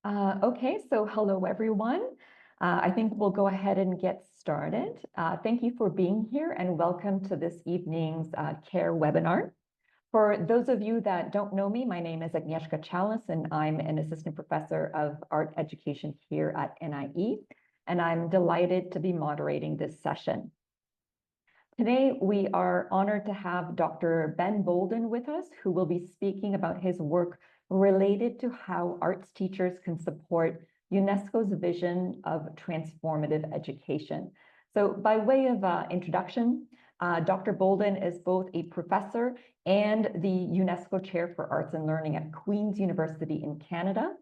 Okay, so hello everyone. I think we'll go ahead and get started. Thank you for being here and welcome to this evening's CARE webinar. For those of you that don't know me, my name is Agnieszka Chalice and I'm an assistant professor of art education here at NIE, and I'm delighted to be moderating this session. Today, we are honored to have Dr. Ben Bolden with us, who will be speaking about his work related to how arts teachers can support UNESCO's vision of transformative education. So by way of introduction, Dr. Bolden is both a professor and the UNESCO Chair for Arts and Learning at Queen's University in Canada.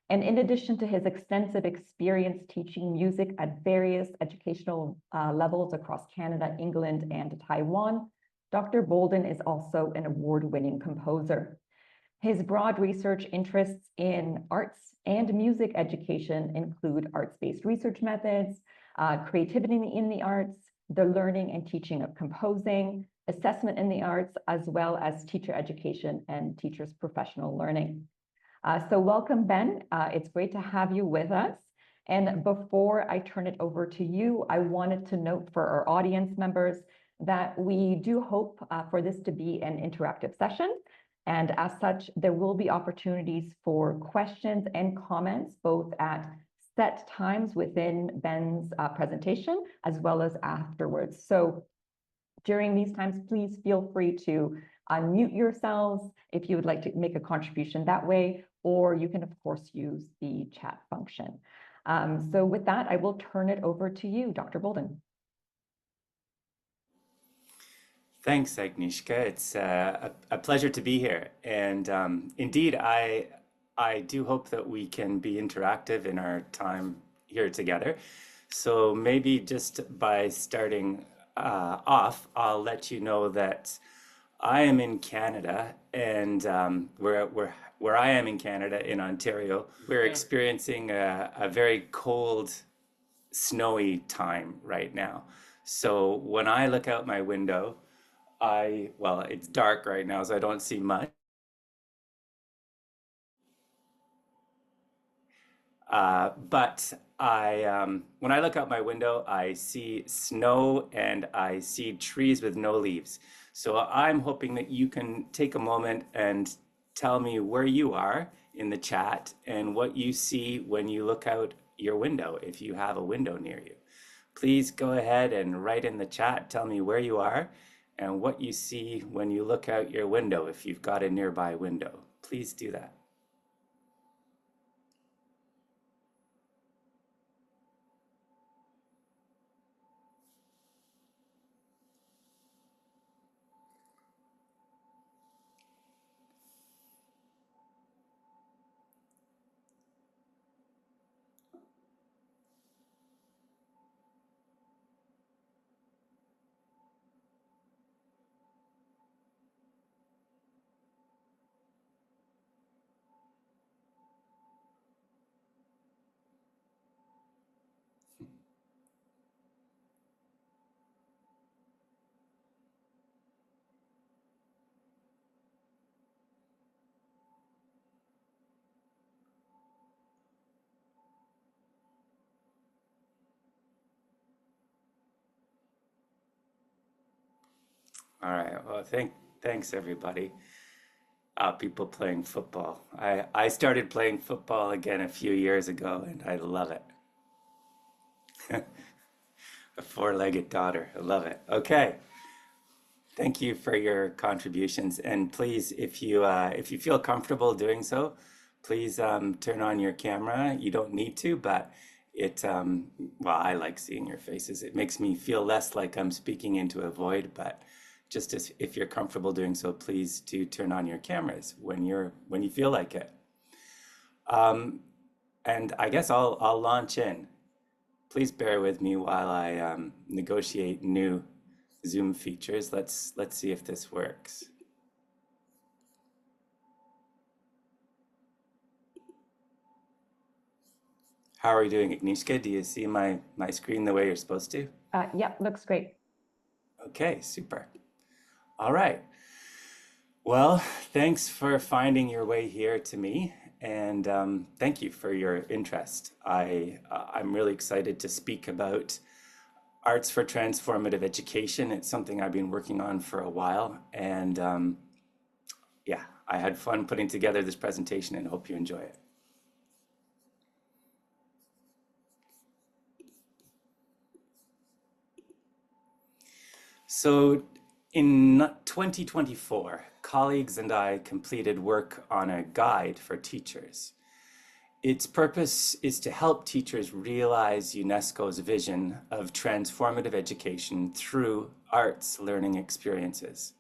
And in addition to his extensive experience teaching music at various educational levels across Canada, England, and Taiwan, Dr. Bolden is also an award-winning composer. His broad research interests in arts and music education include arts-based research methods, creativity in the arts, the learning and teaching of composing, assessment in the arts, as well as teacher education and teachers' professional learning. So welcome, Ben. It's great to have you with us. And before I turn it over to you, I wanted to note for our audience members that we do hope for this to be an interactive session. And as such, there will be opportunities for questions and comments, both at set times within Ben's presentation, as well as afterwards. So during these times, please feel free to unmute yourselves if you would like to make a contribution that way, or you can, of course, use the chat function. So with that, I will turn it over to you, Dr. Bolden. Thanks, Agnieszka. It's a pleasure to be here. And indeed, I do hope that we can be interactive in our time here together. So maybe just by starting off, I'll let you know that I am in Canada, and where I am in Canada, in Ontario, we're experiencing a very cold, snowy time right now. So when I look out my window, well, it's dark right now, so I don't see much. But when I look out my window, I see snow and I see trees with no leaves. So I'm hoping that you can take a moment and tell me where you are in the chat and what you see when you look out your window, if you have a window near you. Please go ahead and write in the chat, tell me where you are and what you see when you look out your window, if you've got a nearby window. Please do that. All right, well, thanks everybody. People playing football. I started playing football again a few years ago and I love it. A four-legged daughter, I love it. Okay, thank you for your contributions. And please, if you feel comfortable doing so, please turn on your camera. You don't need to, but well, I like seeing your faces. It makes me feel less like I'm speaking into a void, but just as if you're comfortable doing so, please do turn on your cameras when you feel like it. And I guess I'll launch in. Please bear with me while I negotiate new Zoom features. Let's see if this works. How are we doing, Agnieszka? Do you see my screen the way you're supposed to? Yep, looks great. Okay, super. All right. Well, thanks for finding your way here to me. and thank you for your interest. I'm really excited to speak about Arts for Transformative Education. It's something I've been working on for a while, and yeah, I had fun putting together this presentation and hope you enjoy it. So in 2024, colleagues and I completed work on a guide for teachers. Its purpose is to help teachers realize UNESCO's vision of transformative education through arts learning experiences.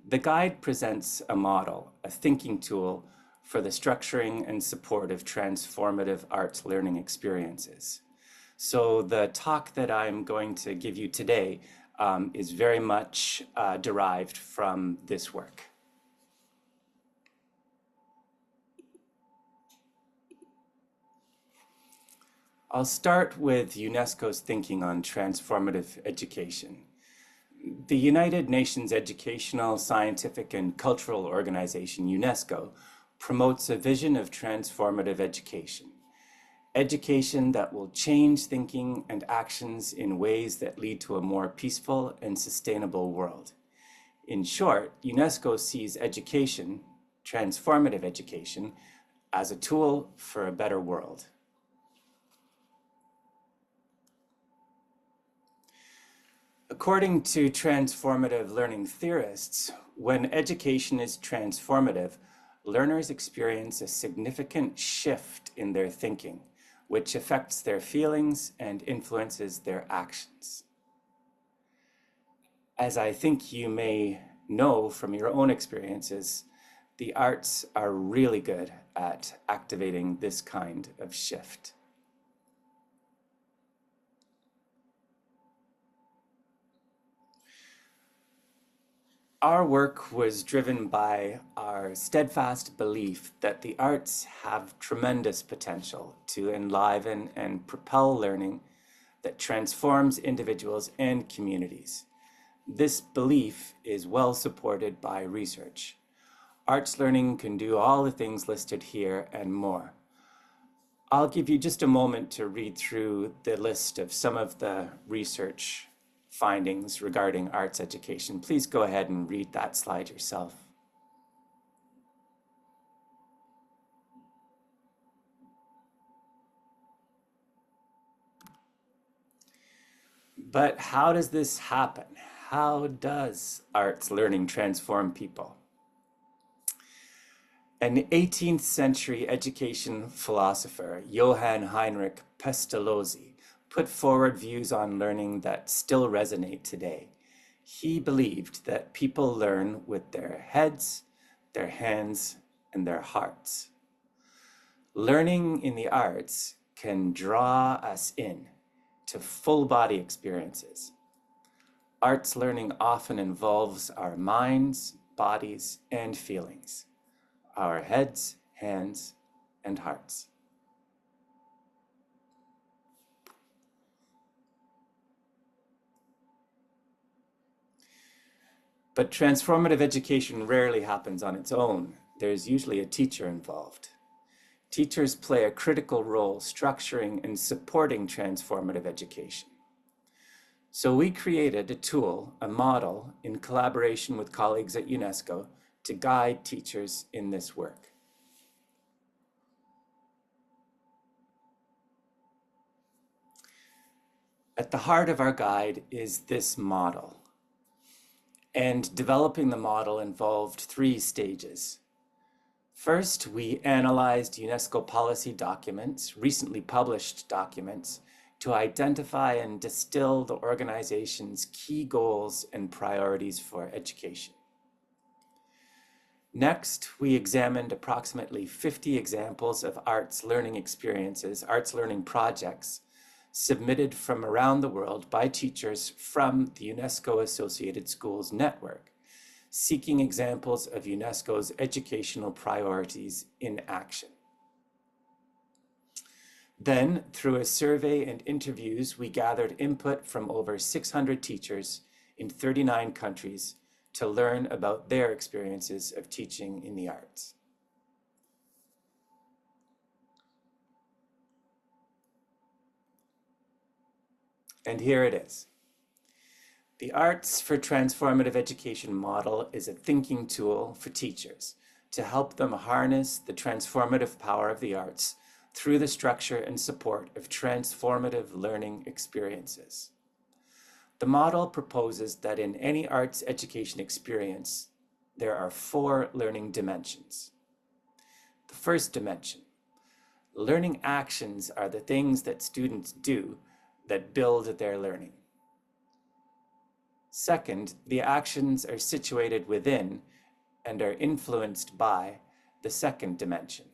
The guide presents a model, a thinking tool for the structuring and support of transformative arts learning experiences. So the talk that I'm going to give you today is very much derived from this work. I'll start with UNESCO's thinking on transformative education. The United Nations Educational, Scientific, and Cultural Organization, UNESCO, promotes a vision of transformative education. Education that will change thinking and actions in ways that lead to a more peaceful and sustainable world. In short, UNESCO sees education, transformative education, as a tool for a better world. According to transformative learning theorists, when education is transformative, learners experience a significant shift in their thinking, which affects their feelings and influences their actions. As I think you may know from your own experiences, the arts are really good at activating this kind of shift. Our work was driven by our steadfast belief that the arts have tremendous potential to enliven and propel learning that transforms individuals and communities. This belief is well supported by research. Arts learning can do all the things listed here and more. I'll give you just a moment to read through the list of some of the research findings regarding arts education. Please go ahead and read that slide yourself. But how does this happen? How does arts learning transform people? An 18th century education philosopher, Johann Heinrich Pestalozzi, put forward views on learning that still resonate today. He believed that people learn with their heads, their hands, and their hearts. Learning in the arts can draw us in to full body experiences. Arts learning often involves our minds, bodies, and feelings, our heads, hands, and hearts. But transformative education rarely happens on its own. There's usually a teacher involved. Teachers play a critical role structuring and supporting transformative education. So we created a tool, a model, in collaboration with colleagues at UNESCO to guide teachers in this work. At the heart of our guide is this model. And developing the model involved 3 stages. First, we analyzed UNESCO policy documents, recently published documents, to identify and distill the organization's key goals and priorities for education. Next, we examined approximately 50 examples of arts learning experiences, arts learning projects, submitted from around the world by teachers from the UNESCO Associated Schools Network, seeking examples of UNESCO's educational priorities in action. Then, through a survey and interviews, we gathered input from over 600 teachers in 39 countries to learn about their experiences of teaching in the arts. And here it is. The Arts for Transformative Education model is a thinking tool for teachers to help them harness the transformative power of the arts through the structure and support of transformative learning experiences. The model proposes that in any arts education experience, there are 4 learning dimensions. The first dimension, learning actions are the things that students do that build their learning. Second, the actions are situated within and are influenced by the second dimension,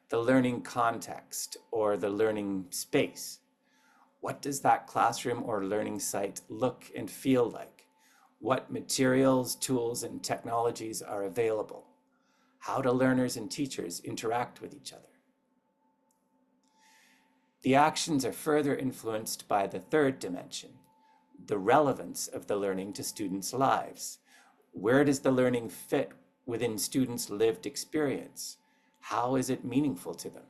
the learning context or the learning space. What does that classroom or learning site look and feel like? What materials, tools, and technologies are available? How do learners and teachers interact with each other? The actions are further influenced by the third dimension, the relevance of the learning to students' lives. Where does the learning fit within students' lived experience? How is it meaningful to them?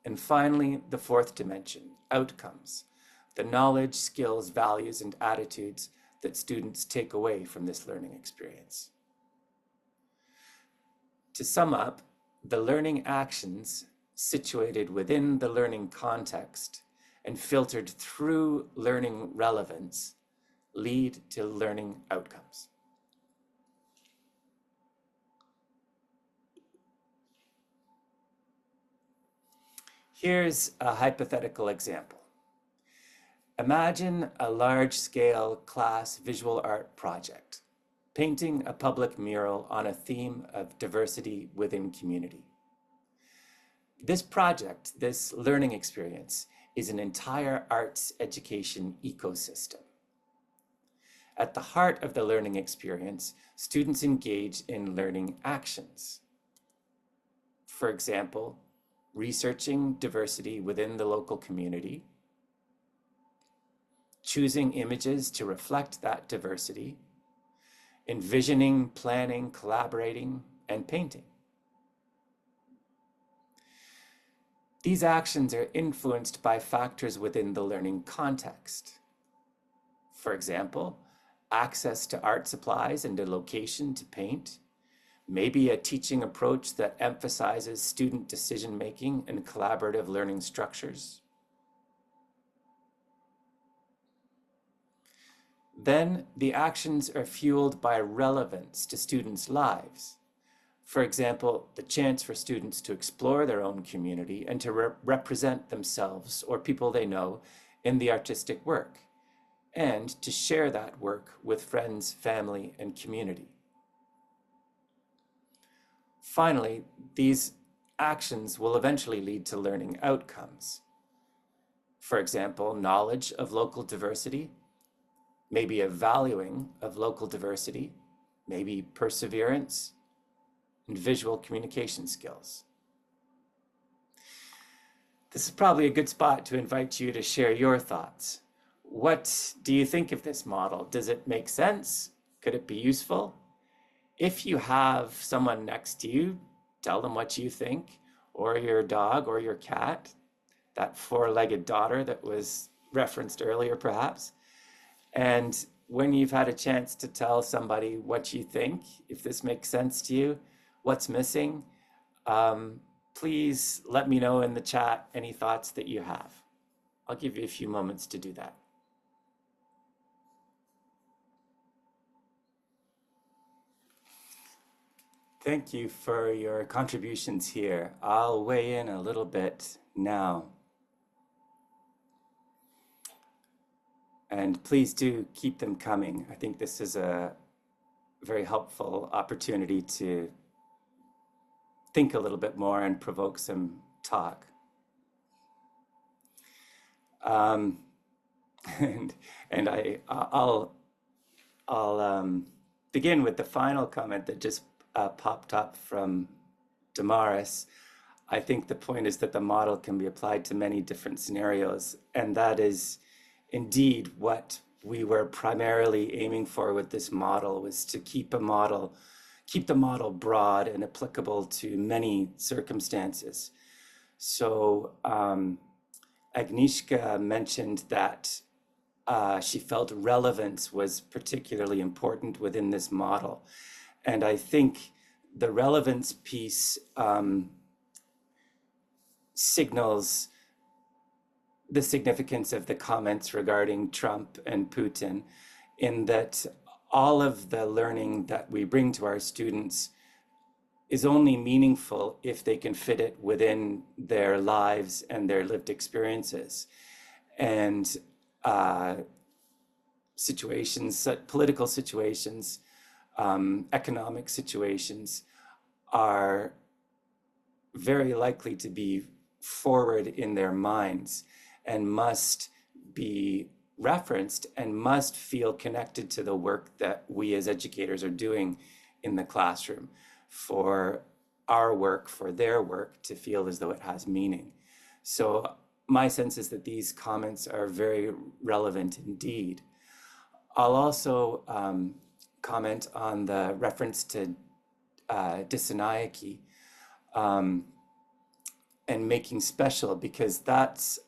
And finally, the fourth dimension, outcomes, the knowledge, skills, values, and attitudes that students take away from this learning experience. To sum up, the learning actions situated within the learning context and filtered through learning relevance lead to learning outcomes. Here's a hypothetical example. Imagine a large-scale class visual art project, painting a public mural on a theme of diversity within community. This project, this learning experience, is an entire arts education ecosystem. At the heart of the learning experience, students engage in learning actions. For example, researching diversity within the local community, choosing images to reflect that diversity, envisioning, planning, collaborating, and painting. These actions are influenced by factors within the learning context. For example, access to art supplies and a location to paint, maybe a teaching approach that emphasizes student decision-making and collaborative learning structures. Then the actions are fueled by relevance to students' lives. For example, the chance for students to explore their own community and to represent themselves or people they know in the artistic work, and to share that work with friends, family, and community. Finally, these actions will eventually lead to learning outcomes. For example, knowledge of local diversity, maybe a valuing of local diversity, maybe perseverance, and visual communication skills. This is probably a good spot to invite you to share your thoughts. What do you think of this model? Does it make sense? Could it be useful? If you have someone next to you, tell them what you think, or your dog or your cat, that 4-legged daughter that was referenced earlier perhaps. And when you've had a chance to tell somebody what you think, if this makes sense to you, what's missing, please let me know in the chat any thoughts that you have. I'll give you a few moments to do that. Thank you for your contributions here. I'll weigh in a little bit now. And please do keep them coming. I think this is a very helpful opportunity to think a little bit more and provoke some talk. And I'll begin with the final comment that just popped up from Damaris. I think the point is that the model can be applied to many different scenarios, and that is indeed what we were primarily aiming for with this model, was to keep the model broad and applicable to many circumstances. So Agnieszka mentioned that she felt relevance was particularly important within this model. And I think the relevance piece signals the significance of the comments regarding Trump and Putin, in that all of the learning that we bring to our students is only meaningful if they can fit it within their lives and their lived experiences. And situations, political situations, economic situations are very likely to be forward in their minds and must be referenced and must feel connected to the work that we as educators are doing in the classroom, for our work, for their work to feel as though it has meaning. So my sense is that these comments are very relevant indeed. I'll also comment on the reference to dysoniacy and making special, because that's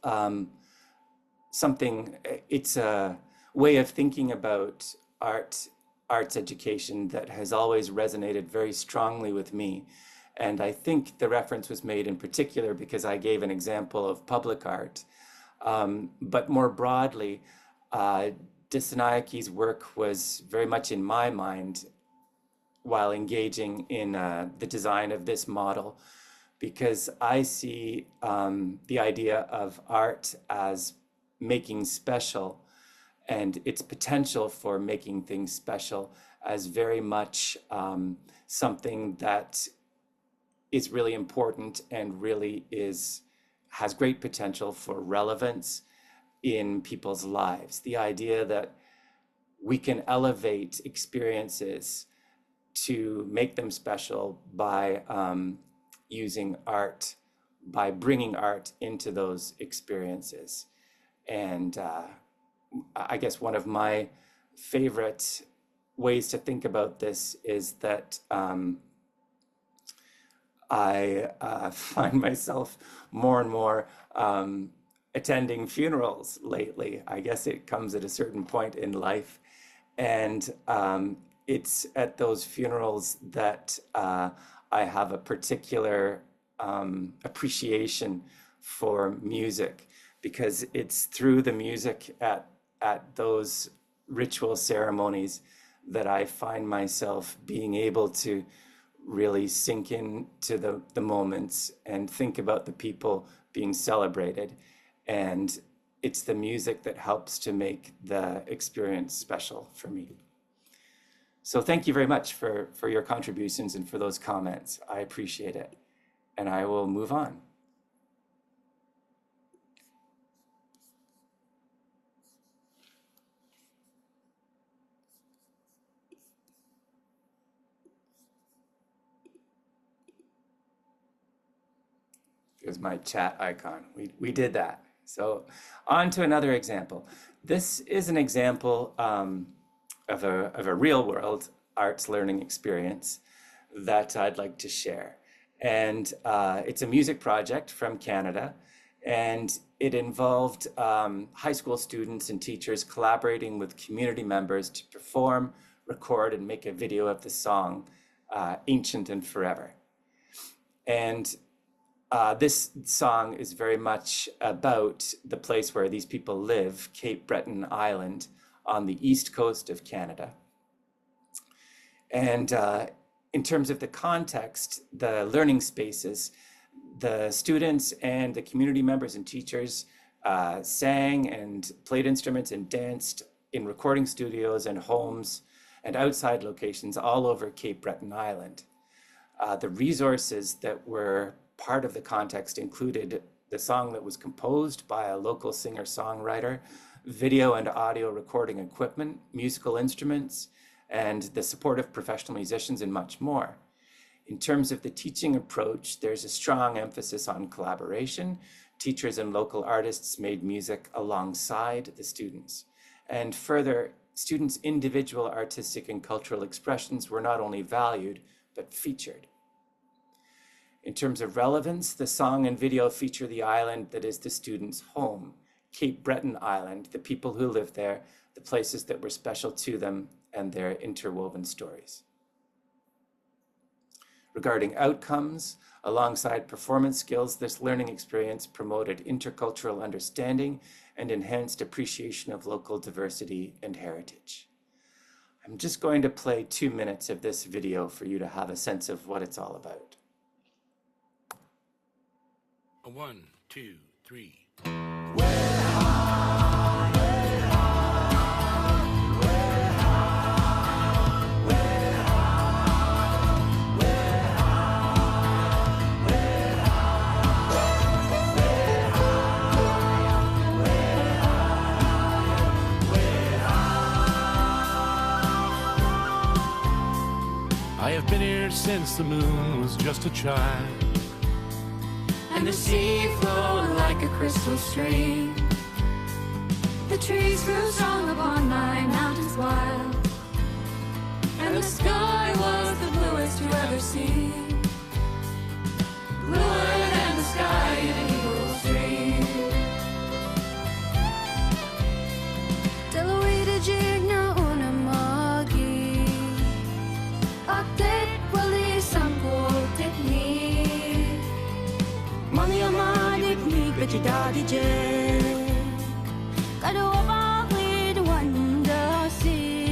something, it's a way of thinking about arts education that has always resonated very strongly with me. And I think the reference was made in particular because I gave an example of public art. But more broadly, Dysoniaki's work was very much in my mind while engaging in the design of this model, because I see the idea of art as making special and its potential for making things special as very much something that is really important and really has great potential for relevance in people's lives. The idea that we can elevate experiences to make them special by using art, by bringing art into those experiences. And I guess one of my favorite ways to think about this is that I find myself more and more attending funerals lately. I guess it comes at a certain point in life. And it's at those funerals that I have a particular appreciation for music, because it's through the music at those ritual ceremonies that I find myself being able to really sink into the moments and think about the people being celebrated. And it's the music that helps to make the experience special for me. So thank you very much for your contributions and for those comments. I appreciate it. And I will move on. There's my chat icon. We did that. So on to another example. This is an example of a real world arts learning experience that I'd like to share. And it's a music project from Canada, and it involved high school students and teachers collaborating with community members to perform, record, and make a video of the song Ancient and Forever. And this song is very much about the place where these people live, Cape Breton Island, on the east coast of Canada. And in terms of the context, the learning spaces, the students and the community members and teachers sang and played instruments and danced in recording studios and homes and outside locations all over Cape Breton Island. The resources that were part of the context included the song that was composed by a local singer-songwriter, video and audio recording equipment, musical instruments, and the support of professional musicians, and much more. In terms of the teaching approach, there's a strong emphasis on collaboration. Teachers and local artists made music alongside the students. And further, students' individual artistic and cultural expressions were not only valued, but featured. In terms of relevance, the song and video feature the island that is the students' home, Cape Breton Island, the people who live there, the places that were special to them, and their interwoven stories. Regarding outcomes, alongside performance skills, this learning experience promoted intercultural understanding and enhanced appreciation of local diversity and heritage. I'm just going to play 2 minutes of this video for you to have a sense of what it's all about. 1, 2, 3. I have been here since the moon was just a child, and the sea flowed like a crystal stream. The trees grew strong upon my mountains wild, and the sky was the bluest you ever seen, bluer than the sky in eagle's dream. Deloitte jigna una magi, aktet wali sampo tekni. Money on my technique, but you daddy Jay. Got over with wonder see.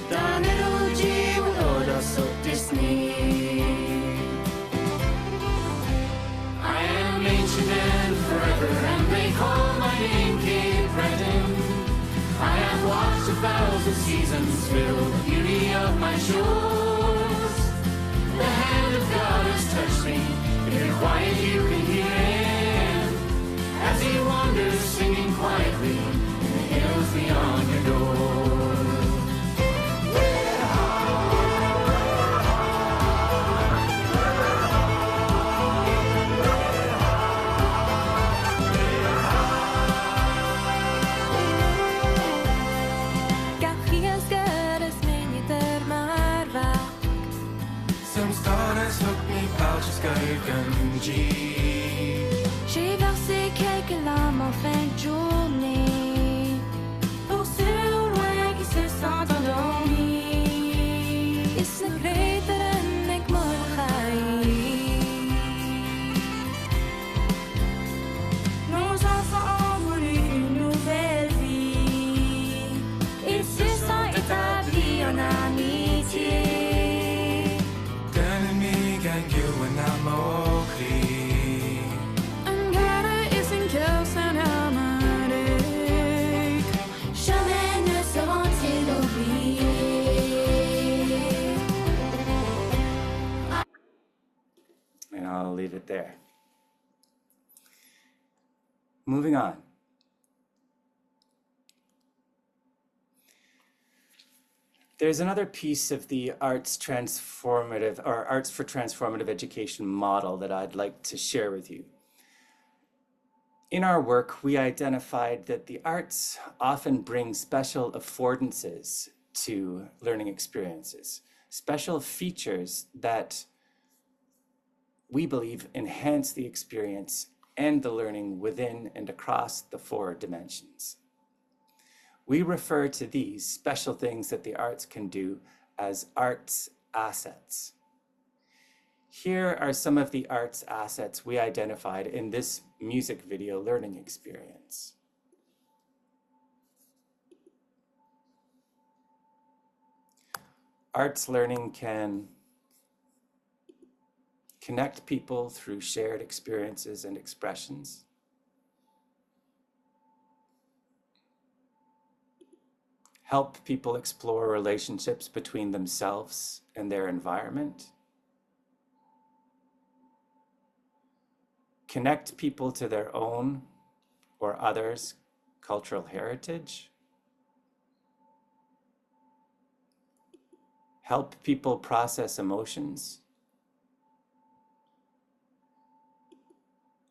Done it all, G will order so Disney. I am ancient and forever, and they call my name Cape Breton. I have watched 1,000 seasons fill the beauty of my shores. The hand of God has touched me. If you're quiet, you can hear him as he wanders, singing quietly in the hills beyond your door. J'ai versé quelques larmes en fin de journée pour ceux au loin qui se sentent endormis. Et ce greater nek morchai. Nos enfants ont voulu une nouvelle vie. Ils se sont établis en amitié. And I'll leave it there. Moving on. There's another piece of the arts transformative or arts for transformative education model that I'd like to share with you. In our work, we identified that the arts often bring special affordances to learning experiences, special features that we believe enhance the experience and the learning within and across the 4 dimensions. We refer to these special things that the arts can do as arts assets. Here are some of the arts assets we identified in this music video learning experience. Arts learning can connect people through shared experiences and expressions. Help people explore relationships between themselves and their environment. Connect people to their own or others' cultural heritage. Help people process emotions.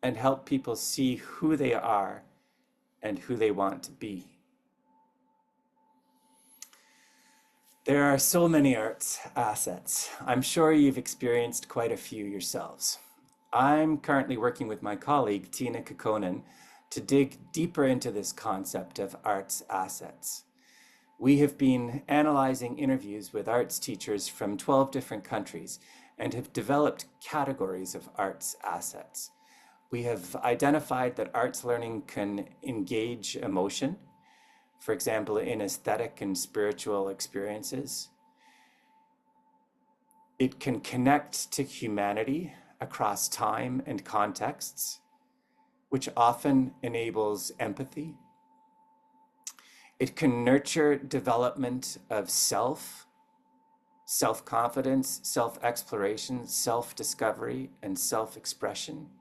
And help people see who they are and who they want to be. There are so many arts assets. I'm sure you've experienced quite a few yourselves. I'm currently working with my colleague, Tina Kekkonen, to dig deeper into this concept of arts assets. We have been analyzing interviews with arts teachers from 12 different countries and have developed categories of arts assets. We have identified that arts learning can engage emotion, for example, in aesthetic and spiritual experiences. It can connect to humanity across time and contexts, which often enables empathy. It can nurture development of self-confidence, self-exploration, self-discovery, and self-expression.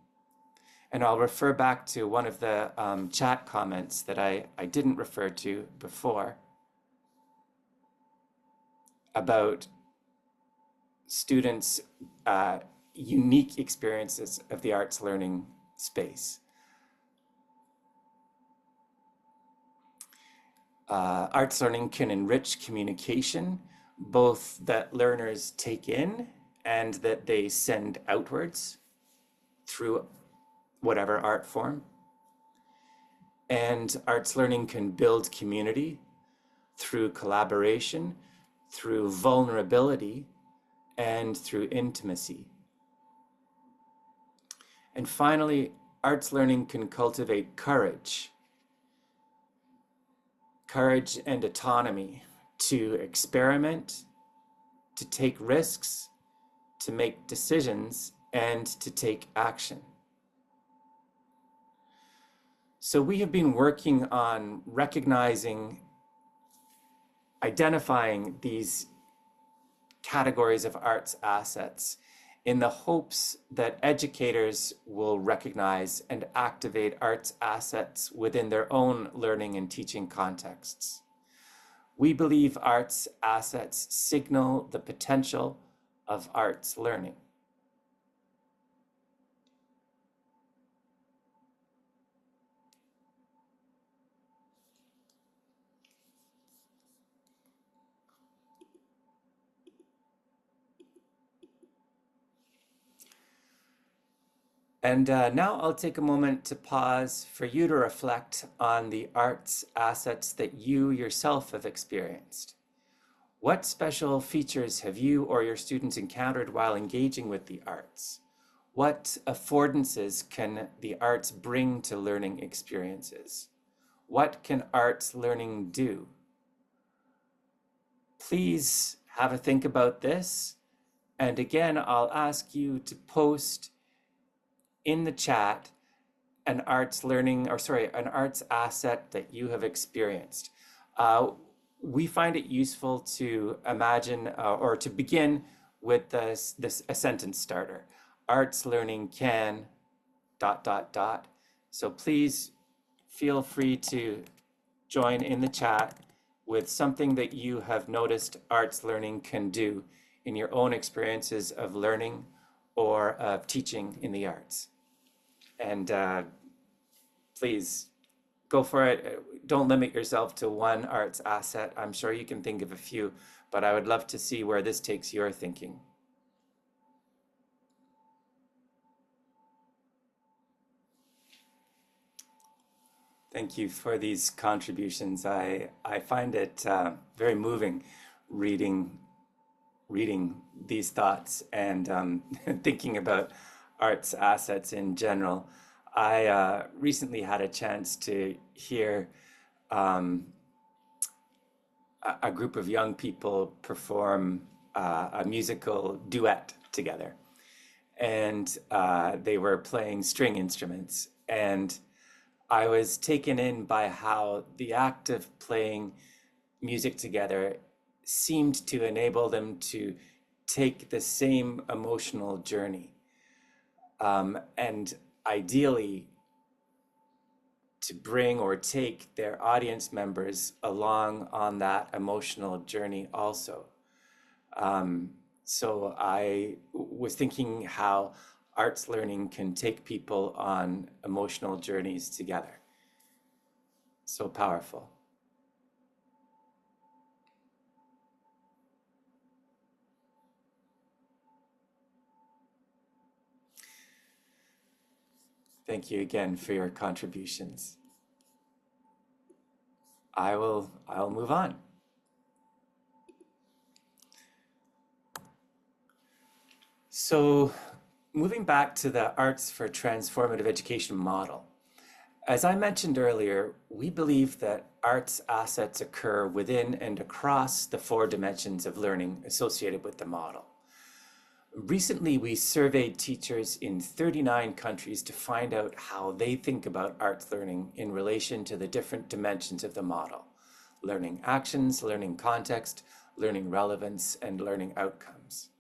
And I'll refer back to one of the chat comments that I didn't refer to before about students' unique experiences of the arts learning space. Arts learning can enrich communication, both that learners take in and that they send outwards through whatever art form. And arts learning can build community through collaboration, through vulnerability, and through intimacy. And finally, arts learning can cultivate courage and autonomy to experiment, to take risks, to make decisions, and to take action. So we have been working on identifying these categories of arts assets in the hopes that educators will recognize and activate arts assets within their own learning and teaching contexts. We believe arts assets signal the potential of arts learning. And now I'll take a moment to pause for you to reflect on the arts assets that you yourself have experienced. What special features have you or your students encountered while engaging with the arts? What affordances can the arts bring to learning experiences? What can arts learning do? Please have a think about this. And again, I'll ask you to post in the chat an arts asset that you have experienced. We find it useful to imagine or to begin with a sentence starter. Arts learning can ... So please feel free to join in the chat with something that you have noticed arts learning can do in your own experiences of learning or of teaching in the arts. And please go for it. Don't limit yourself to one arts asset. I'm sure you can think of a few, but I would love to see where this takes your thinking. Thank you for these contributions. I find it very moving reading these thoughts and thinking about arts assets in general. I recently had a chance to hear a group of young people perform a musical duet together. And they were playing string instruments. And I was taken in by how the act of playing music together seemed to enable them to take the same emotional journey. And ideally, to bring or take their audience members along on that emotional journey also. So I was thinking how arts learning can take people on emotional journeys together. So powerful. Thank you again for your contributions. I'll move on. So moving back to the Arts for Transformative Education model. As I mentioned earlier, we believe that arts assets occur within and across the 4 dimensions of learning associated with the model. Recently, we surveyed teachers in 39 countries to find out how they think about arts learning in relation to the different dimensions of the model: learning actions, learning context, learning relevance, and learning outcomes.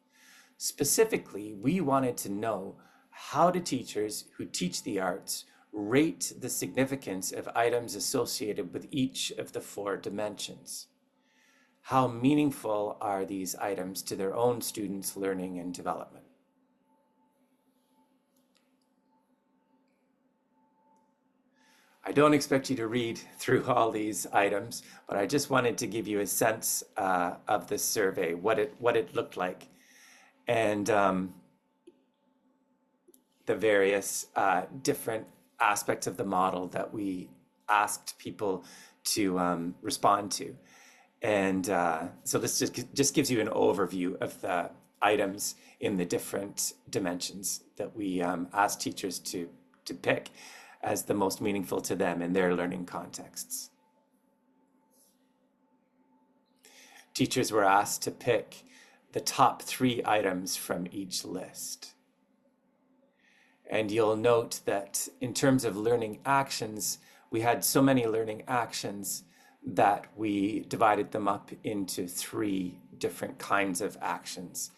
Specifically, we wanted to know, how do teachers who teach the arts rate the significance of items associated with each of the 4 dimensions? How meaningful are these items to their own students' learning and development? I don't expect you to read through all these items, but I just wanted to give you a sense of the survey, what it looked like, and the various different aspects of the model that we asked people to respond to. And so this just gives you an overview of the items in the different dimensions that we asked teachers to pick as the most meaningful to them in their learning contexts. Teachers were asked to pick the top 3 items from each list. And you'll note that in terms of learning actions, we had so many learning actions that we divided them up into 3 different kinds of actions.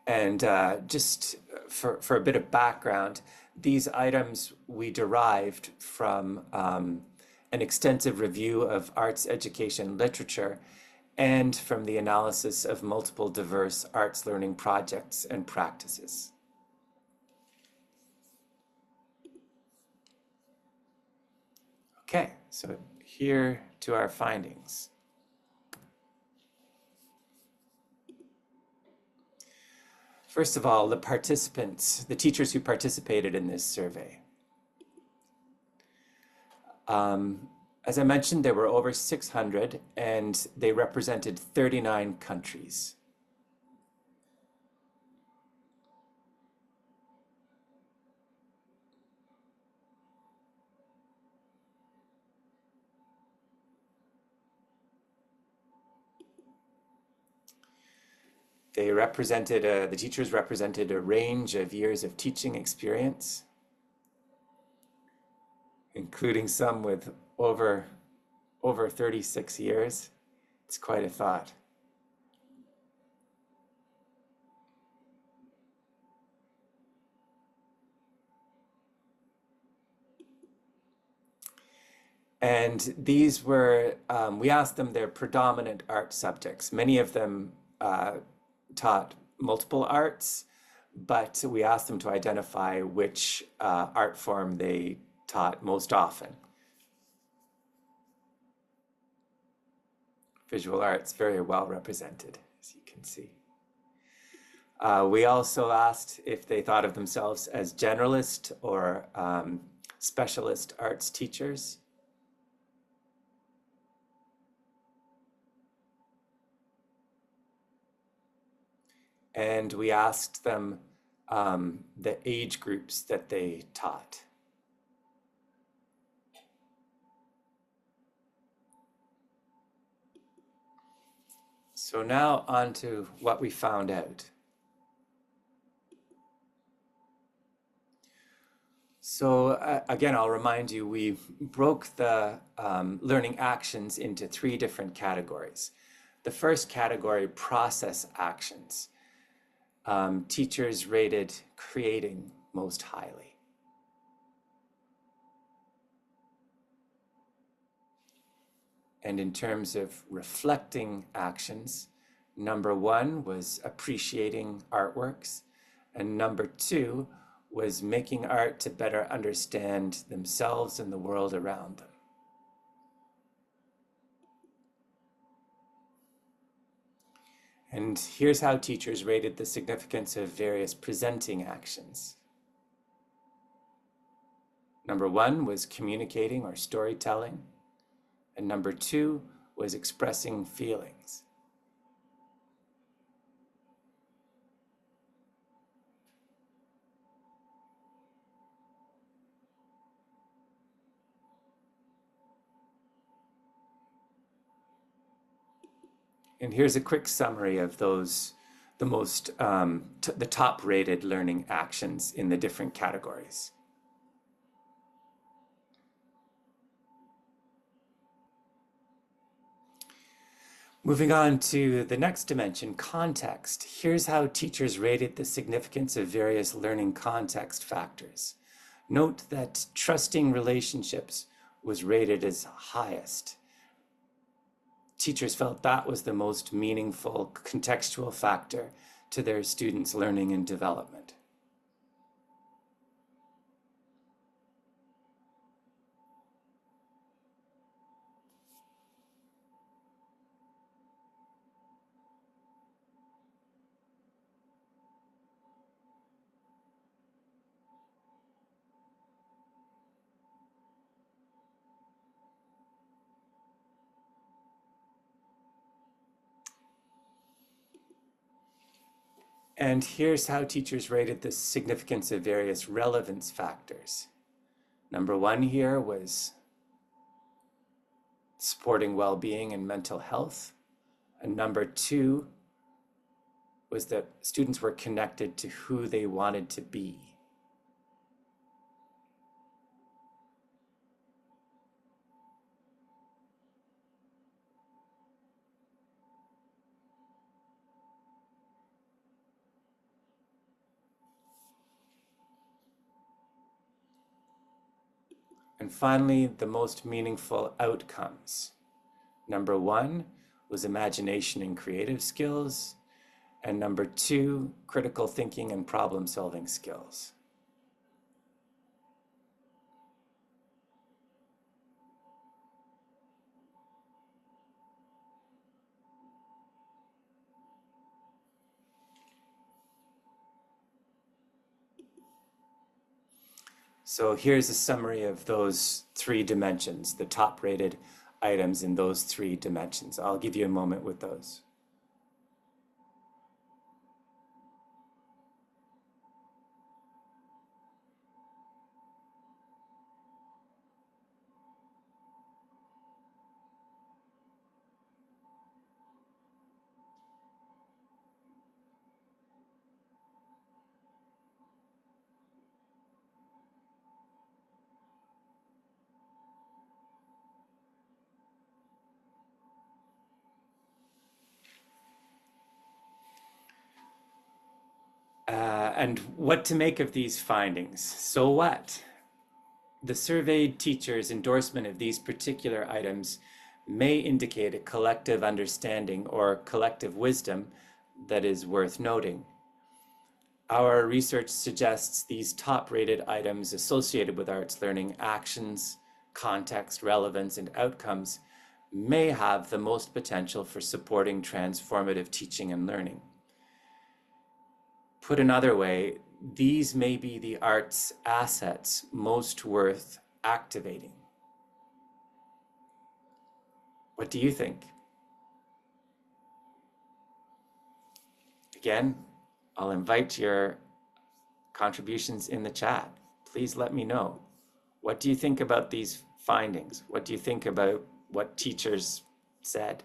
And just for a bit of background, these items we derived from an extensive review of arts education literature and from the analysis of multiple diverse arts learning projects and practices. Okay, so here to our findings. First of all, the participants, the teachers who participated in this survey. As I mentioned, there were over 600 and they represented 39 countries. The teachers represented a range of years of teaching experience, including some with over 36 years. It's quite a thought. And these were, we asked them their predominant art subjects. Many of them taught multiple arts, but we asked them to identify which art form they taught most often. Visual arts, very well represented, as you can see. We also asked if they thought of themselves as generalist or specialist arts teachers. And we asked them the age groups that they taught. So now on to what we found out. So again, I'll remind you, we broke the learning actions into 3 different categories. The first category, process actions. Teachers rated creating most highly. And in terms of reflecting actions, number 1 was appreciating artworks, and number 2 was making art to better understand themselves and the world around them. And here's how teachers rated the significance of various presenting actions. Number 1 was communicating or storytelling, and number 2 was expressing feelings. And here's a quick summary of those, the top rated learning actions in the different categories. Moving on to the next dimension, context. Here's how teachers rated the significance of various learning context factors. Note that trusting relationships was rated as highest. Teachers felt that was the most meaningful contextual factor to their students' learning and development. And here's how teachers rated the significance of various relevance factors. Number 1 here was supporting well-being and mental health. And number 2 was that students were connected to who they wanted to be. And finally, the most meaningful outcomes. Number 1 was imagination and creative skills, and number 2, critical thinking and problem-solving skills. So here's a summary of those 3 dimensions, the top rated items in those 3 dimensions. I'll give you a moment with those. And what to make of these findings? So what? The surveyed teachers' endorsement of these particular items may indicate a collective understanding or collective wisdom that is worth noting. Our research suggests these top-rated items associated with arts learning actions, context, relevance, and outcomes may have the most potential for supporting transformative teaching and learning. Put another way, these may be the arts assets most worth activating. What do you think? Again, I'll invite your contributions in the chat. Please let me know. What do you think about these findings? What do you think about what teachers said?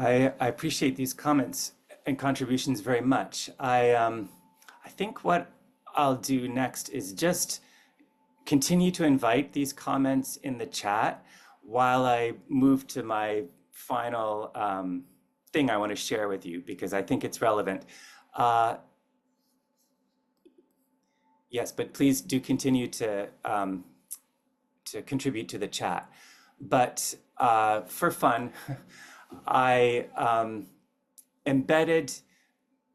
I appreciate these comments and contributions very much. I think what I'll do next is just continue to invite these comments in the chat while I move to my final thing I want to share with you, because I think it's relevant. Yes, but please do continue to contribute to the chat. But for fun, I embedded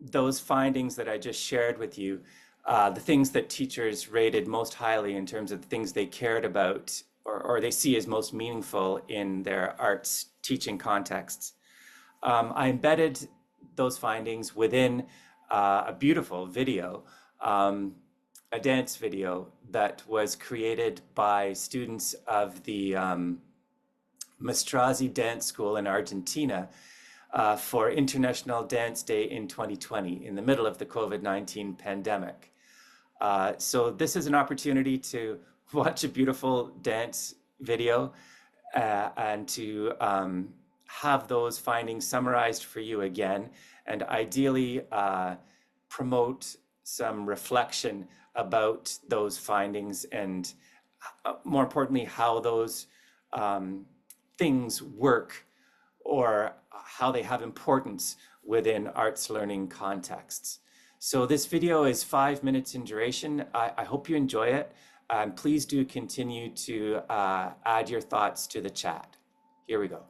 those findings that I just shared with you the things that teachers rated most highly in terms of the things they cared about or they see as most meaningful in their arts teaching contexts. I embedded those findings within a beautiful video, a dance video that was created by students of the Mastrozzi Dance School in Argentina for International Dance Day in 2020, in the middle of the COVID-19 pandemic. So this is an opportunity to watch a beautiful dance video and to have those findings summarized for you again, and ideally promote some reflection about those findings and more importantly, how those things work or how they have importance within arts learning contexts. So this video is 5 minutes in duration. I hope you enjoy it. And please do continue to add your thoughts to the chat. Here we go.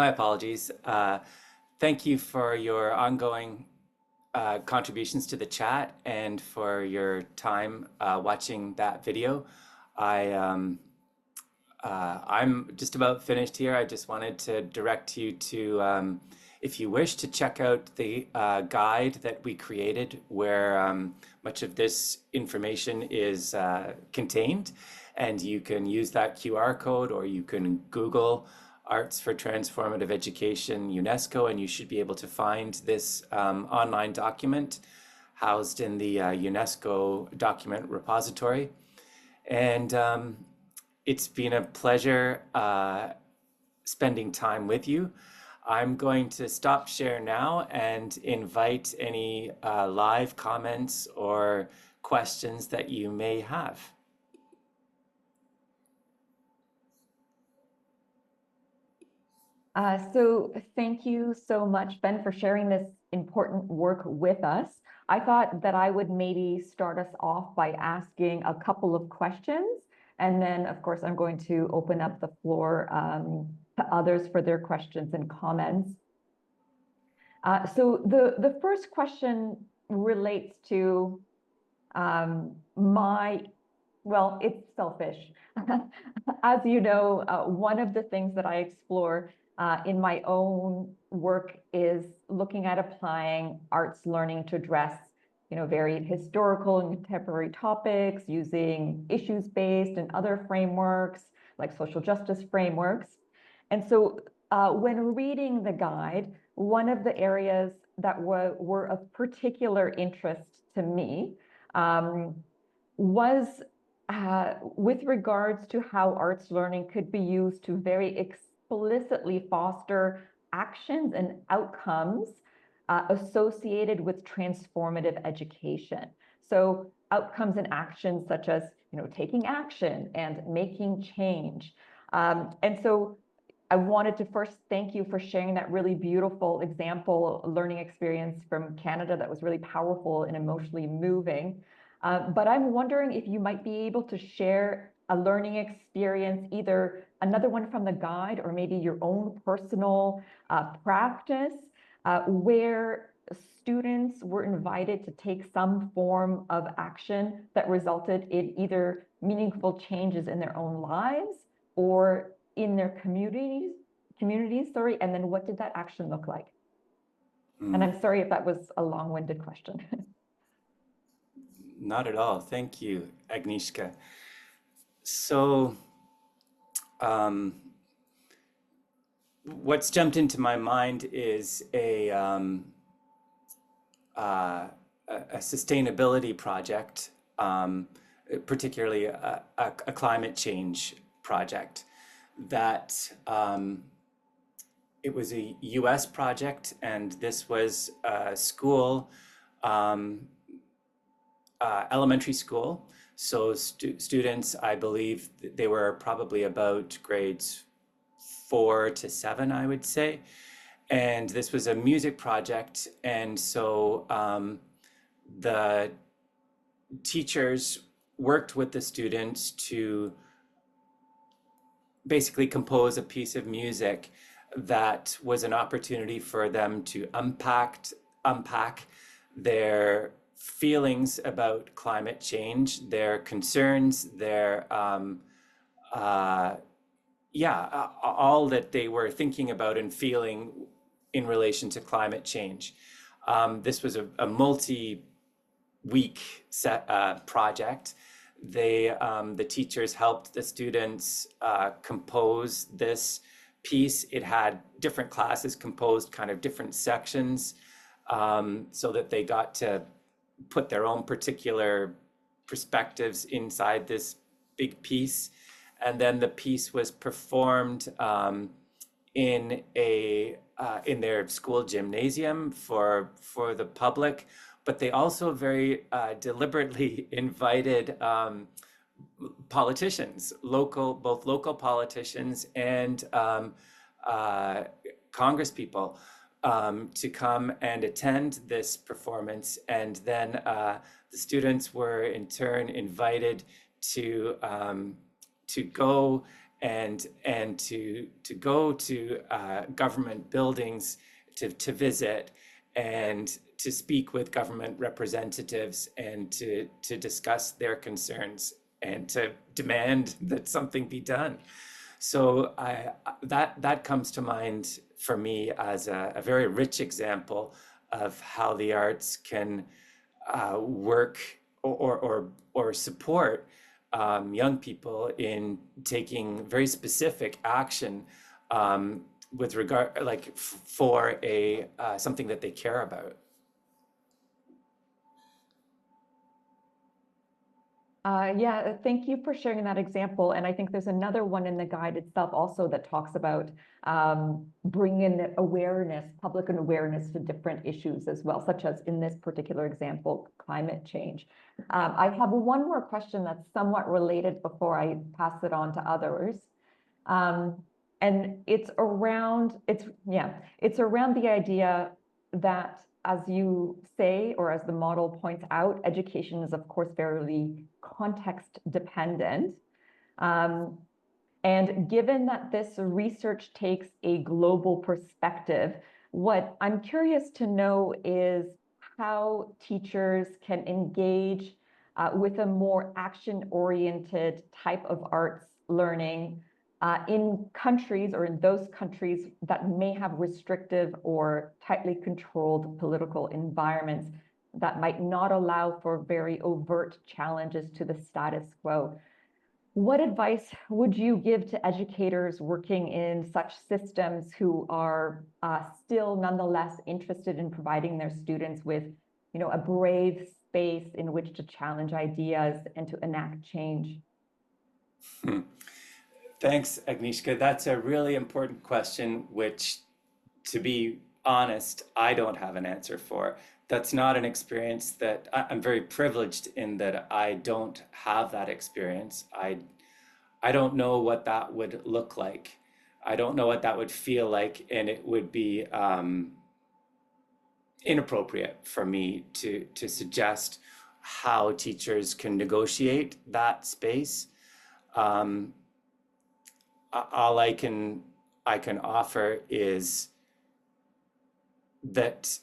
My apologies. Thank you for your ongoing contributions to the chat and for your time watching that video. I'm just about finished here. I just wanted to direct you to, if you wish, to check out the guide that we created where much of this information is contained. And you can use that QR code, or you can Google Arts for Transformative Education UNESCO, and you should be able to find this online document housed in the UNESCO document repository. And it's been a pleasure spending time with you. I'm going to stop share now and invite any live comments or questions that you may have. So thank you so much, Ben, for sharing this important work with us. I thought that I would maybe start us off by asking a couple of questions, and then, of course, I'm going to open up the floor to others for their questions and comments. So the first question relates to well, it's selfish. As you know, one of the things that I explore in my own work is looking at applying arts learning to address, very historical and contemporary topics using issues-based and other frameworks like social justice frameworks. And so when reading the guide, one of the areas that were of particular interest to me was with regards to how arts learning could be used to very explicitly foster actions and outcomes associated with transformative education. So outcomes and actions such as, taking action and making change. And so I wanted to first thank you for sharing that really beautiful example learning experience from Canada that was really powerful and emotionally moving. But I'm wondering if you might be able to share a learning experience, either another one from the guide or maybe your own personal practice, where students were invited to take some form of action that resulted in either meaningful changes in their own lives or in their communities, and then what did that action look like? And I'm sorry if that was a long-winded question. Not at all. Thank you, Agnieszka. So what's jumped into my mind is a sustainability project, particularly a climate change project that it was a US project, and this was a school, elementary school. So students, I believe they were probably about grades 4 to 7, I would say. And this was a music project. And so the teachers worked with the students to basically compose a piece of music that was an opportunity for them to unpack their feelings about climate change, their concerns, their all that they were thinking about and feeling in relation to climate change. This was a multi-week project. The teachers helped the students compose this piece. It had different classes composed kind of different sections so that they got to put their own particular perspectives inside this big piece. And then the piece was performed in their school gymnasium for the public, but they also very deliberately invited politicians, both local politicians and Congress people to come and attend this performance. And then the students were in turn invited to go and to go to government buildings to visit and to speak with government representatives and to discuss their concerns and to demand that something be done. So that comes to mind for me as a very rich example of how the arts can work or support young people in taking very specific action with regard, like for a something that they care about. Yeah, thank you for sharing that example. And I think there's another one in the guide itself also that talks about bringing awareness, public awareness to different issues as well, such as in this particular example, climate change. I have one more question that's somewhat related before I pass it on to others. And it's around the idea that, as you say, or as the model points out, education is of course very context dependent. And given that this research takes a global perspective, what I'm curious to know is how teachers can engage with a more action-oriented type of arts learning in countries or in those countries that may have restrictive or tightly controlled political environments that might not allow for very overt challenges to the status quo. What advice would you give to educators working in such systems who are still nonetheless interested in providing their students with, a brave space in which to challenge ideas and to enact change? Thanks, Agnieszka. That's a really important question, which, to be honest, I don't have an answer for. That's not an experience that I'm very privileged in that I don't have that experience. I don't know what that would look like. I don't know what that would feel like, and it would be inappropriate for me to suggest how teachers can negotiate that space. All I can offer is that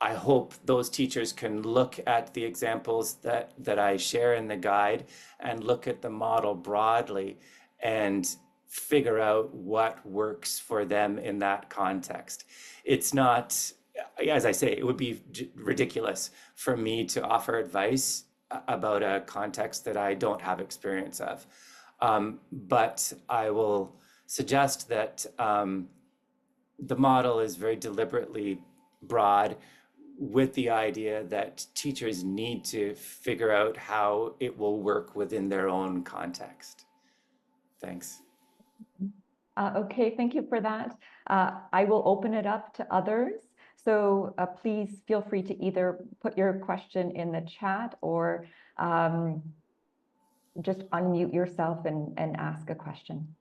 I hope those teachers can look at the examples that I share in the guide and look at the model broadly and figure out what works for them in that context. It's not, as I say, it would be ridiculous for me to offer advice about a context that I don't have experience of. But I will suggest that the model is very deliberately broad, with the idea that teachers need to figure out how it will work within their own context. Thanks. Okay, thank you for that. I will open it up to others. So please feel free to either put your question in the chat or just unmute yourself and ask a question.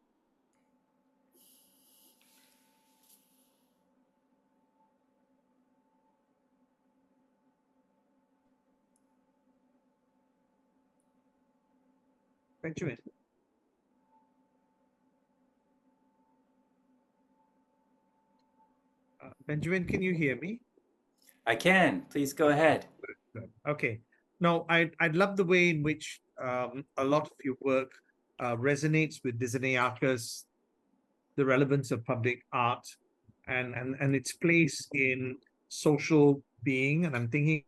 Benjamin. Benjamin, can you hear me? I can. Please go ahead. Okay. No, I'd love the way in which a lot of your work resonates with Disney Arcus, the relevance of public art, and its place in social being. And I'm thinking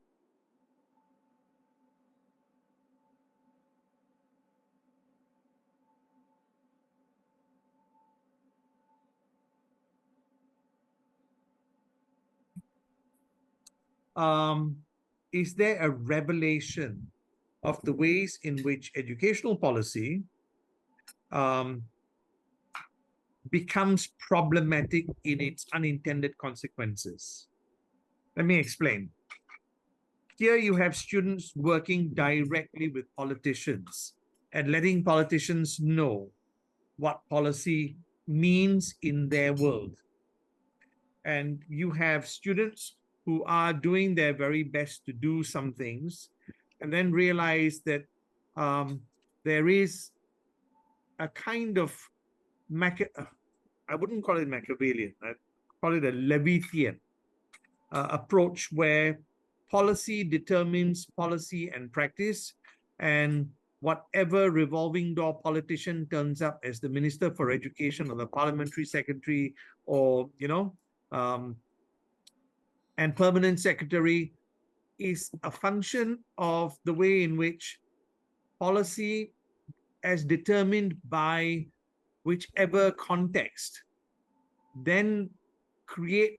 is there a revelation of the ways in which educational policy becomes problematic in its unintended consequences? Let me explain. Here you have students working directly with politicians and letting politicians know what policy means in their world. And you have students who are doing their very best to do some things and then realize that there is a kind of I wouldn't call it Machiavellian, I'd call it a Levithian approach where policy determines policy and practice, and whatever revolving door politician turns up as the Minister for Education or the Parliamentary Secretary or, and Permanent Secretary is a function of the way in which policy, as determined by whichever context, then create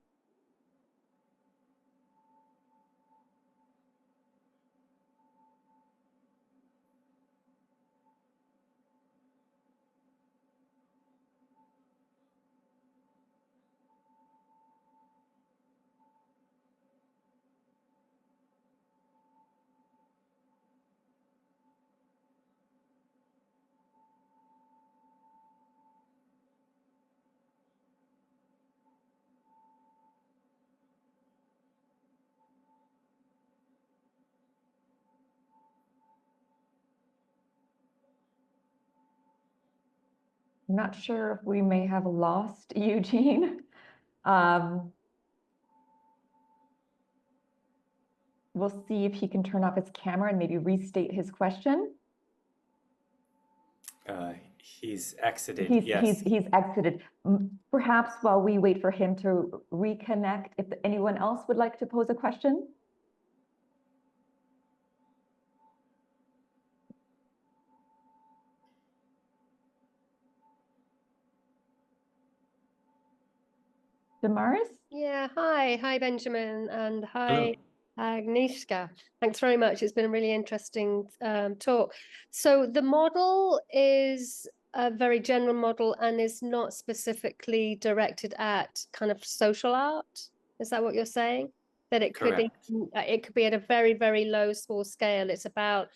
I'm not sure if we may have lost Eugene. We'll see if he can turn off his camera and maybe restate his question. He's exited, He's exited. Perhaps while we wait for him to reconnect, if anyone else would like to pose a question? Damaris? Yeah, hi Benjamin, and Hello. hi Agnieszka. Thanks very much. It's been a really interesting talk. So the model is a very general model and is not specifically directed at kind of social art. Is that what you're saying? That it could Correct. it could be at a very, very low, small scale. It's about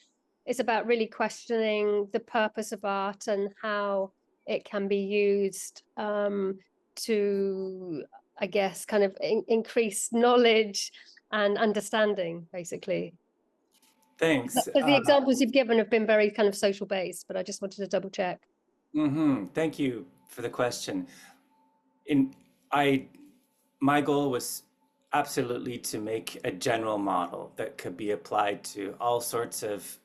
really questioning the purpose of art and how it can be used to, I guess, kind of increase knowledge and understanding, basically. Thanks. Because the examples you've given have been very kind of social based, but I just wanted to double check. Thank you for the question. My goal was absolutely to make a general model that could be applied to all sorts of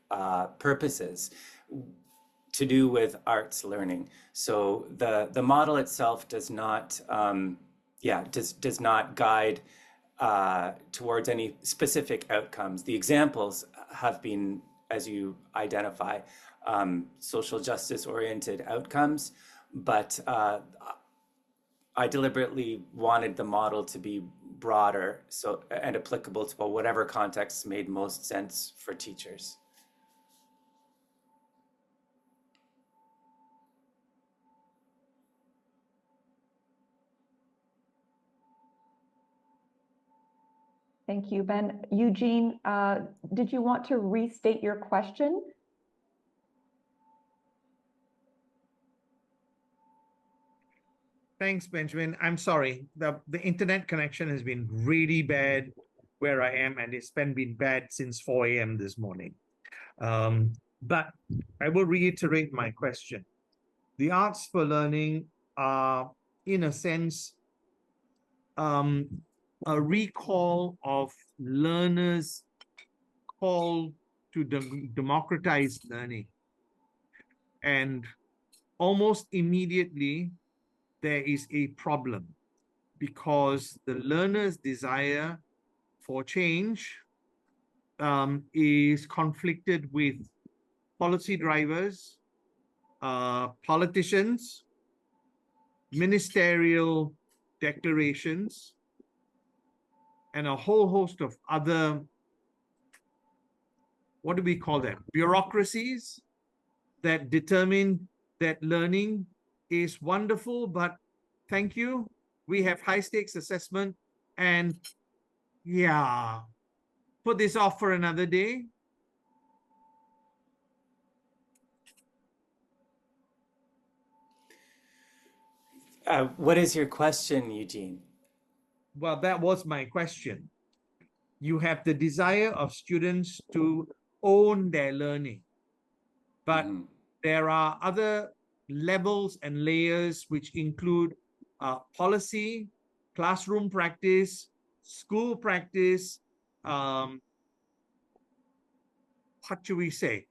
purposes to do with arts learning. So the model itself does not does not guide towards any specific outcomes. The examples have been, as you identify, social justice oriented outcomes, but I deliberately wanted the model to be broader and applicable to whatever context made most sense for teachers. Thank you, Ben. Eugene, did you want to restate your question? Thanks, Benjamin. I'm sorry. The internet connection has been really bad where I am, and it's been bad since 4 a.m. this morning. But I will reiterate my question. The arts for learning are, in a sense, a recall of learners' call to democratize learning. And almost immediately, there is a problem because the learner's desire for change is conflicted with policy drivers, politicians, ministerial declarations, and a whole host of other, what do we call them, bureaucracies that determine that learning is wonderful, but thank you, we have high stakes assessment, and yeah, put this off for another day. What is your question, Eugene? Well, that was my question. You have the desire of students to own their learning, but there are other levels and layers, which include policy, classroom practice, school practice, what should we say?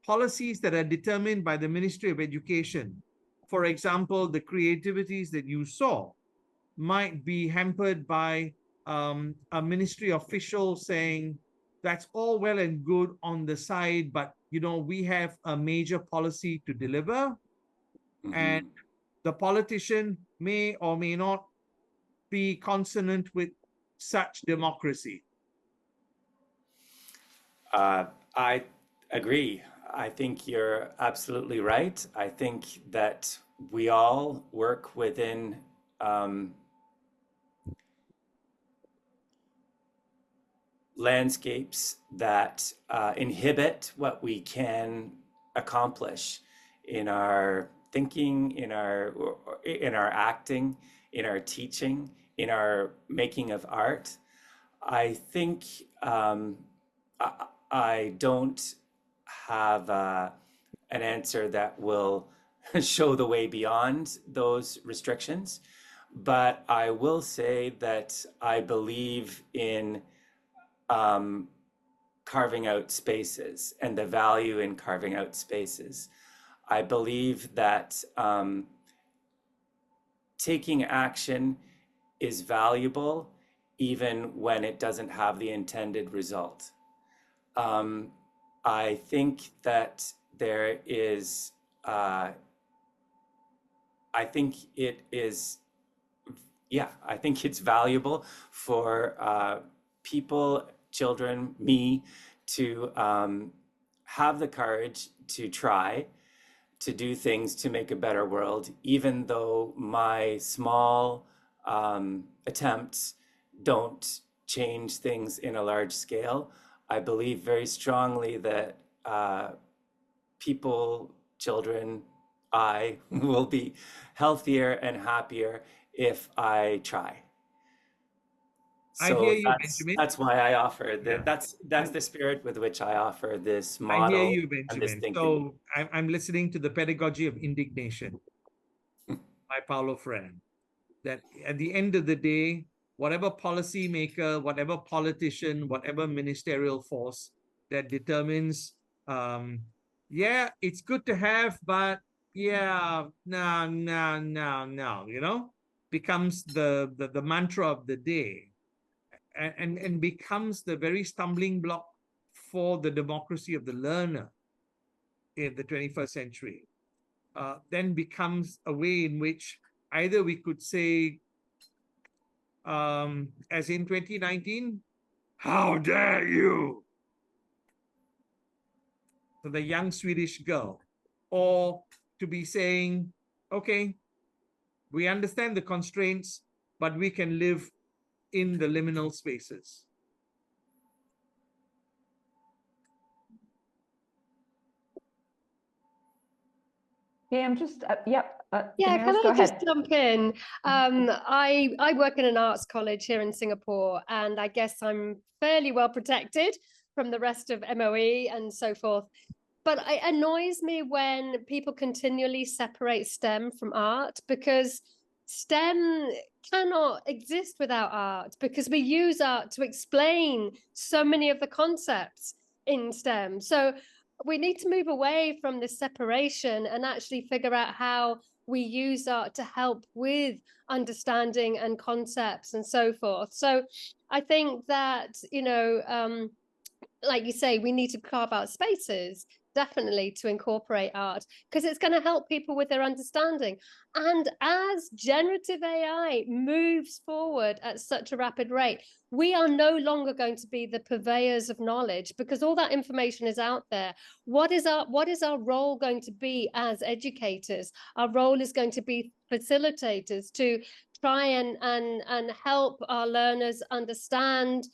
Policies that are determined by the Ministry of Education. For example, the creativities that you saw might be hampered by a ministry official saying, that's all well and good on the side, but we have a major policy to deliver, and the politician may or may not be consonant with such democracy. I agree. I think you're absolutely right. I think that we all work within landscapes that inhibit what we can accomplish in our thinking, in our acting, in our teaching, in our making of art. I think I don't have an answer that will show the way beyond those restrictions, but I will say that I believe in carving out spaces and the value in carving out spaces. I believe that taking action is valuable even when it doesn't have the intended result. I think that there is, I think it's valuable for people, children, me, to have the courage to try to do things to make a better world, even though my small attempts don't change things in a large scale. I believe very strongly that people, children, I will be healthier and happier if I try. I So hear you, Benjamin. that's why I offer Yeah. that's the spirit with which I offer this I model hear you, and this Benjamin. thinking. So I'm listening to the pedagogy of indignation by Paulo Freire, that at the end of the day, whatever policymaker, whatever politician, whatever ministerial force that determines, yeah, it's good to have, but yeah, no, becomes the mantra of the day, and becomes the very stumbling block for the democracy of the learner in the 21st century. Then becomes a way in which either we could say, as in 2019, how dare you, to the young Swedish girl, or to be saying, okay, we understand the constraints, but we can live in the liminal spaces. Okay, I'm just, yep. Yeah, Damaris, can go I just ahead. jump in? I work in an arts college here in Singapore, and I guess I'm fairly well protected from the rest of MOE and so forth. But it annoys me when people continually separate STEM from art, because STEM cannot exist without art, because we use art to explain so many of the concepts in STEM. So we need to move away from this separation and actually figure out how we use art to help with understanding and concepts and so forth. So I think that, like you say, we need to carve out spaces, definitely, to incorporate art, because it's going to help people with their understanding. And as generative AI moves forward at such a rapid rate, we are no longer going to be the purveyors of knowledge, because all that information is out there. What is our role going to be as educators? Our role is going to be facilitators, to try and help our learners understand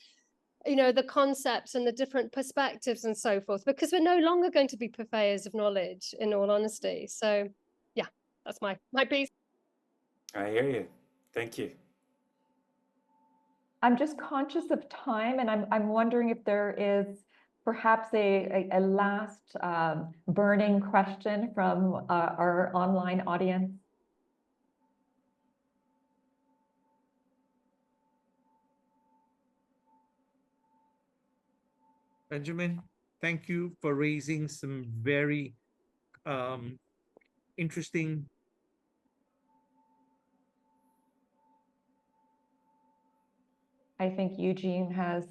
the concepts and the different perspectives and so forth, because we're no longer going to be purveyors of knowledge, in all honesty. So yeah, that's my piece. I hear you. Thank you. I'm just conscious of time, and I'm wondering if there is perhaps a last burning question from our online audience? Benjamin, thank you for raising some very interesting. I think Eugene has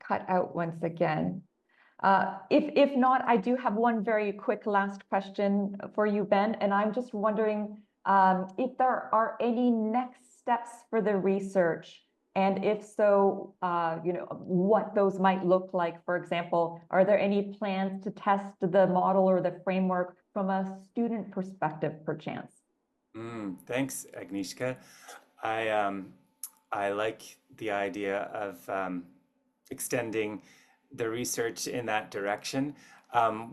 cut out once again. If not, I do have one very quick last question for you, Ben, and I'm just wondering if there are any next steps for the research, and if so, what those might look like. For example, are there any plans to test the model or the framework from a student perspective, perchance? Thanks, Agnieszka. I like the idea of extending the research in that direction.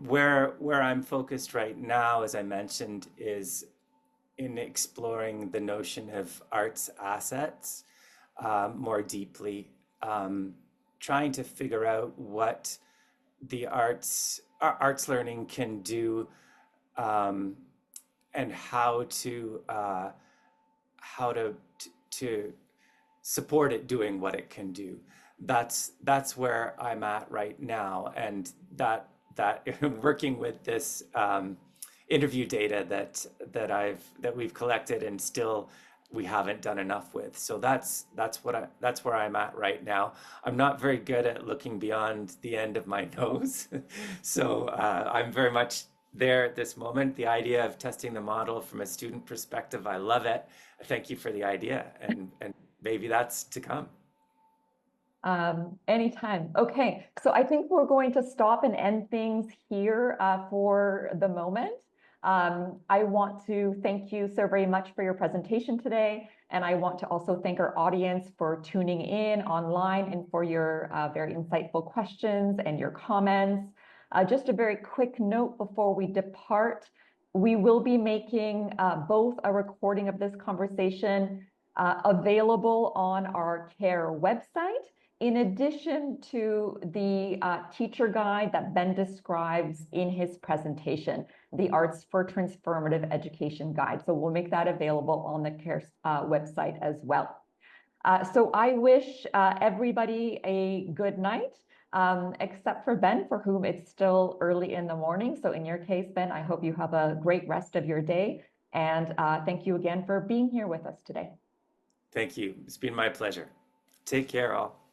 Where I'm focused right now, as I mentioned, is in exploring the notion of arts assets more deeply, trying to figure out what the arts learning can do, and how to support it doing what it can do. That's where I'm at right now, and that working with this interview data that we've collected and still we haven't done enough with. So that's where I'm at right now. I'm not very good at looking beyond the end of my nose, so I'm very much there at this moment. The idea of testing the model from a student perspective, I love it. Thank you for the idea, and maybe that's to come. Anytime. Okay, so I think we're going to stop and end things here for the moment. I want to thank you so very much for your presentation today, and I want to also thank our audience for tuning in online and for your very insightful questions and your comments. Just a very quick note before we depart, we will be making both a recording of this conversation available on our CARE website, in addition to the teacher guide that Ben describes in his presentation, the Arts for Transformative Education Guide. So we'll make that available on the CARE website as well. So I wish everybody a good night, except for Ben, for whom it's still early in the morning. So in your case, Ben, I hope you have a great rest of your day. And thank you again for being here with us today. Thank you. It's been my pleasure. Take care, all.